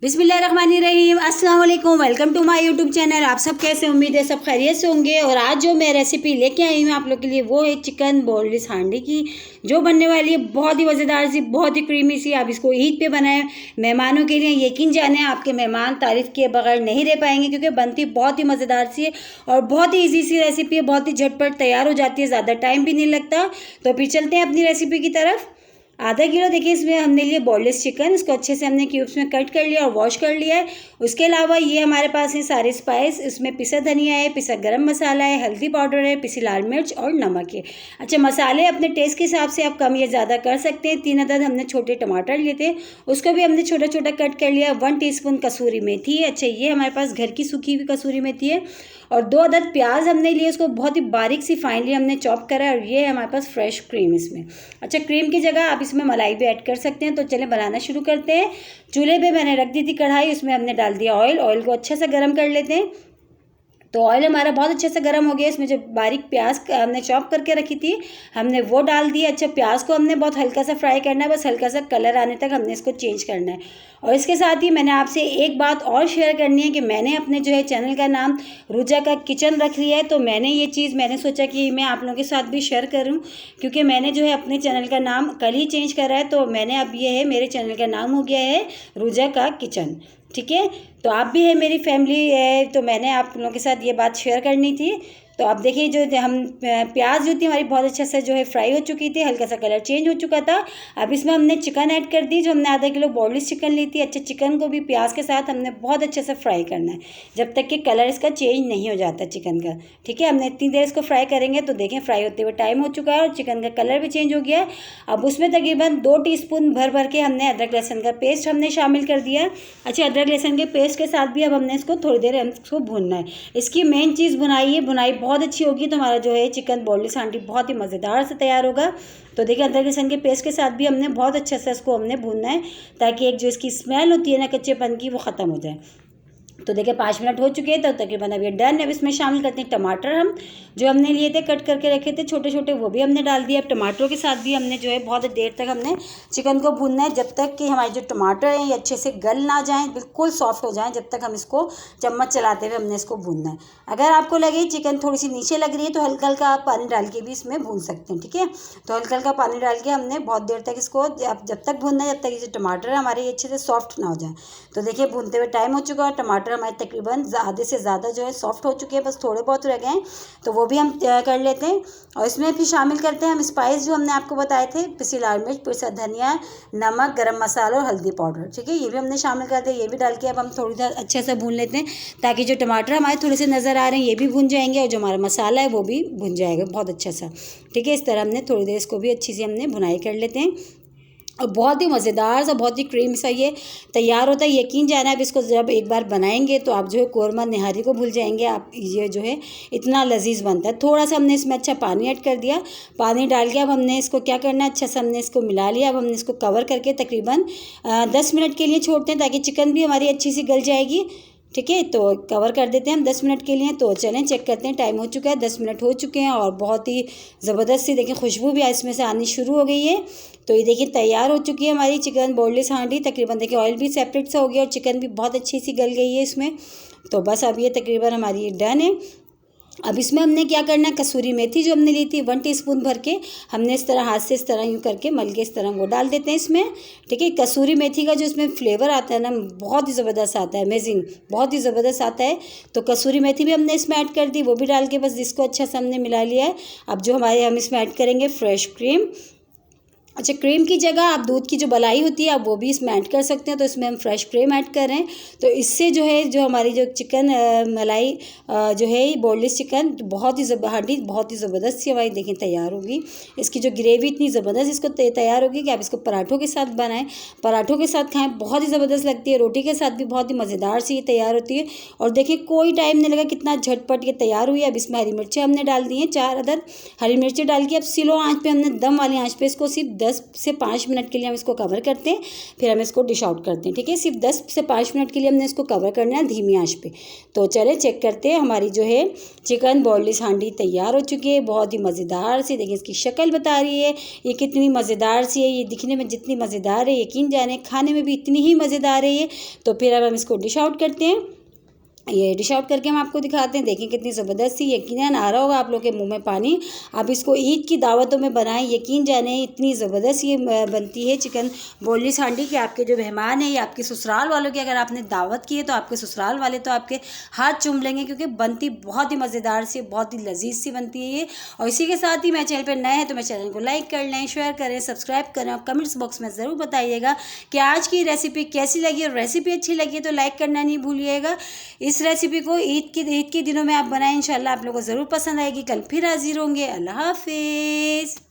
बिस्मिल्लाहिर्रहमानिर्रहीम, अस्सलाम वालेकुम। Welcome to my YouTube channel. आप सब कैसे, उम्मीद है सब खैरियत से होंगे। और आज जो मैं रेसिपी लेके आई हूँ आप लोग के लिए वो है चिकन बोनलेस हांडी की, जो बनने वाली है बहुत ही मज़ेदार सी, बहुत ही क्रीमी सी। आप इसको ईद पे बनाएं मेहमानों के लिए, यकीन जाने आपके मेहमान तारीफ़ किए बगैर नहीं रह पाएंगे, क्योंकि बनती बहुत ही मज़ेदार सी है और बहुत ही ईजी सी रेसिपी है, बहुत ही झटपट तैयार हो जाती है, ज़्यादा टाइम भी नहीं लगता। तो फिर चलते हैं अपनी रेसिपी की तरफ। आधा किलो देखिए इसमें हमने लिए बोनलेस चिकन, इसको अच्छे से हमने क्यूब्स में कट कर लिया और वॉश कर लिया है। उसके अलावा ये हमारे पास है सारे स्पाइस, इसमें पिसा धनिया है, पिसा गरम मसाला है, हल्दी पाउडर है, पिसी लाल मिर्च और नमक है। अच्छा, मसाले अपने टेस्ट के हिसाब से आप कम या ज़्यादा कर सकते हैं। 3 अदद हमने छोटे टमाटर लिए थे, उसको भी हमने छोटा छोटा कट कर लिया। 1 टीस्पून कसूरी मेथी है। अच्छा, ये हमारे पास घर की सूखी हुई कसूरी मेथी है। और 2 अदद प्याज हमने लिए, उसको बहुत ही बारीक सी फाइनली हमने चॉप करा है। और ये है हमारे पास फ्रेश क्रीम इसमें। अच्छा, क्रीम की जगह आप इसमें मलाई भी ऐड कर सकते हैं। तो चलें बनाना शुरू करते हैं। चूल्हे पे मैंने रख दी थी कढ़ाई, उसमें हमने डाल दिया ऑयल। ऑयल को अच्छे से गर्म कर लेते हैं। तो ऑयल हमारा बहुत अच्छे से गर्म हो गया। इसमें जो बारीक प्याज हमने चॉप करके रखी थी हमने वो डाल दिया। अच्छा, प्याज को हमने बहुत हल्का सा फ्राई करना है, बस हल्का सा कलर आने तक हमने इसको चेंज करना है। और इसके साथ ही मैंने आपसे एक बात और शेयर करनी है कि मैंने अपने जो है चैनल का नाम रुजा का किचन रख लिया है। तो मैंने सोचा कि मैं आप लोगों के साथ भी शेयर करूं, क्योंकि मैंने जो है अपने चैनल का नाम कल ही चेंज करा है। तो मैंने अब ये है, मेरे चैनल का नाम हो गया है रुजा का किचन। ठीक है, तो आप भी है, मेरी फैमिली है, तो मैंने आप लोगों के साथ ये बात शेयर करनी थी। तो आप देखिए जो हम प्याज जो थी हमारी बहुत अच्छे से जो है फ्राई हो चुकी थी, हल्का सा कलर चेंज हो चुका था। अब इसमें हमने चिकन ऐड कर दी, जो हमने आधा किलो बोनलेस चिकन ली थी। अच्छा, चिकन को भी प्याज के साथ हमने बहुत अच्छे से फ्राई करना है, जब तक कि कलर इसका चेंज नहीं हो जाता चिकन का। ठीक है, हमने इतनी देर इसको फ्राई करेंगे। तो देखें फ्राई होते हुए टाइम हो चुका है और चिकन का कलर भी चेंज हो गया है। अब उसमें तकरीबन 2 टीस्पून भर के हमने अदरक लहसुन का पेस्ट हमने शामिल कर दिया। अच्छा, अदरक लहसुन के पेस्ट के साथ भी अब हमने इसको थोड़ी देर इसको भूनना है। इसकी मेन चीज़ भुनाई है, भुनाई बहुत अच्छी होगी तो हमारा जो है चिकन बोनलेस हांडी बहुत ही मज़ेदार से तैयार होगा। तो देखिए अदरक लहसुन के पेस्ट के साथ भी हमने बहुत अच्छे से इसको हमने भूनना है, ताकि एक जो इसकी स्मेल होती है ना कच्चेपन की, वो ख़त्म हो जाए। तो देखिए 5 मिनट हो चुके हैं, तो तकरीबन अब ये डन है। अब इसमें शामिल करते हैं टमाटर, हम जो हमने लिए थे कट करके रखे थे छोटे छोटे, वो भी हमने डाल दिया। अब टमाटरों के साथ भी हमने जो है बहुत देर तक हमने चिकन को भूनना है, जब तक कि हमारे जो टमाटर हैं ये अच्छे से गल ना जाएँ, बिल्कुल सॉफ्ट हो जाएँ, जब तक हम इसको चम्मच चलाते हुए हमने इसको भूनना है। अगर आपको लगे चिकन थोड़ी सी नीचे लग रही है तो हल्का हल्का आप पानी डाल के भी इसमें भून सकते हैं। ठीक है, तो हल्का हल्का पानी डाल के हमने बहुत देर तक इसको जब तक भूनना है, जब तक ये जो टमाटर है हमारे ये अच्छे से सॉफ्ट ना हो जाए। तो देखिए भूनते हुए टाइम हो चुका है, टमाटर हमारे तकरीबन आधे से ज़्यादा जो है सॉफ्ट हो चुके हैं, बस थोड़े बहुत रह गए हैं, तो वो भी हम कर लेते हैं। और इसमें फिर शामिल करते हैं हम स्पाइस जो हमने आपको बताए थे, पिसी लाल मिर्च, पिसा धनिया, नमक, गरम मसाला और हल्दी पाउडर। ठीक है, ये भी हमने शामिल कर दिया। ये भी डाल के अब हम थोड़ी देर अच्छे से भून लेते हैं, ताकि जो टमाटर हमारे थोड़े से नज़र आ रहे हैं ये भी भुन जाएंगे और जो हमारा मसाला है वो भी भुन जाएगा बहुत अच्छा सा। ठीक है, इस तरह हमने थोड़ी देर इसको भी अच्छी से हमने भुनाई कर लेते हैं। और बहुत ही मज़ेदार सा, बहुत ही क्रीम सा ये तैयार होता है। यकीन जाना, आप इसको जब एक बार बनाएंगे तो आप जो है कोरमा निहारी को भूल जाएंगे। आप ये जो है इतना लजीज बनता है। थोड़ा सा हमने इसमें अच्छा पानी ऐड कर दिया। पानी डाल के अब हमने इसको क्या करना है, अच्छा से हमने इसको मिला लिया। अब हमने इसको कवर करके तकरीबन 10 मिनट के लिए छोड़ते हैं, ताकि चिकन भी हमारी अच्छी सी गल जाएगी। ठीक है, तो कवर कर देते हैं हम 10 मिनट के लिए। तो चलें चेक करते हैं, टाइम हो चुका है, 10 मिनट हो चुके हैं और बहुत ही ज़बरदस्त सी देखिए खुशबू भी इसमें से आनी शुरू हो गई है। तो ये देखिए तैयार हो चुकी है हमारी चिकन बोनलेस हांडी। तकरीबन देखिए ऑयल भी सेपरेट सा हो गया और चिकन भी बहुत अच्छी सी गल गई है इसमें। तो बस अब ये तकरीबन हमारी डन है। अब इसमें हमने क्या करना है, कसूरी मेथी जो हमने ली थी 1 टीस्पून भर के, हमने इस तरह हाथ से इस तरह यूँ करके मल के इस तरह वो डाल देते हैं इसमें। ठीक है, कसूरी मेथी का जो इसमें फ्लेवर आता है ना, बहुत ही ज़बरदस्त आता है, अमेजिंग, बहुत ही ज़बरदस्त आता है। तो कसूरी मेथी भी हमने इसमें ऐड कर दी, वो भी डाल के बस इसको अच्छा से हमने मिला लिया है। अब जो हम इसमें ऐड करेंगे फ्रेश क्रीम। अच्छा, क्रीम की जगह आप दूध की जो मलाई होती है आप वो भी इसमें ऐड कर सकते हैं। तो इसमें हम फ्रेश क्रीम ऐड कर रहे हैं, तो इससे जो है जो हमारी जो चिकन मलाई जो है बोनलेस चिकन बहुत ही हांडी बहुत ही ज़बरदस्त सी हमारी देखें तैयार होगी। इसकी जो ग्रेवी इतनी ज़बरदस्त इसको तैयार होगी कि आप इसको पराठों के साथ बनाएं, पराठों के साथ खाएं, बहुत ही ज़बरदस्त लगती है। रोटी के साथ भी बहुत ही मज़ेदार सी ये तैयार होती है। और देखिए कोई टाइम नहीं लगा, कितना झटपट ये तैयार हुई है। अब इसमें हरी मिर्चें हमने डाल दी हैं 4 अदद हरी मिर्चें डाल के अब स्लो आँच पर हमने दम वाली आँच पर इसको सिर्फ 10 से 5 मिनट के लिए हम इसको कवर करते हैं, फिर हम इसको डिश आउट करते हैं। ठीक है, सिर्फ 10 से 5 मिनट के लिए हमने इसको कवर करना है धीमी आंच पे। तो चले चेक करते हैं, हमारी जो है चिकन बोनलेस हांडी तैयार हो चुकी है। बहुत ही मज़ेदार सी, देखिए इसकी शक्ल बता रही है ये कितनी मज़ेदार सी है। ये दिखने में जितनी मज़ेदार है, यकीन जाने खाने में भी इतनी ही मज़ेदार है ये। तो फिर अब हम इसको डिश आउट करते हैं। ये डिश आउट करके हम आपको दिखाते हैं, देखिए कितनी ज़बरदस्त सी, यकीनन आ रहा होगा आप लोग के मुंह में पानी। आप इसको ईद की दावतों में बनाएं, यकीन जाने इतनी ज़बरदस्त ये बनती है चिकन बोनलेस हांडी कि आपके जो मेहमान हैं या आपके ससुराल वालों की अगर आपने दावत की है तो आपके ससुराल वाले तो आपके हाथ चूम लेंगे, क्योंकि बनती बहुत ही मज़ेदार सी, बहुत ही लजीज सी बनती है ये। और इसी के साथ ही मेरे चैनल पर नए हैं तो मेरे चैनल को लाइक कर लें, शेयर करें, सब्सक्राइब करें और कमेंट्स बॉक्स में ज़रूर बताइएगा कि आज की रेसिपी कैसी लगी। और रेसिपी अच्छी लगी तो लाइक करना नहीं भूलिएगा। इस रेसिपी को ईद के दिनों में आप बनाएं, इंशाल्लाह आप लोगों को ज़रूर पसंद आएगी। कल फिर हाजिर होंगे। अल्लाह हाफिज़।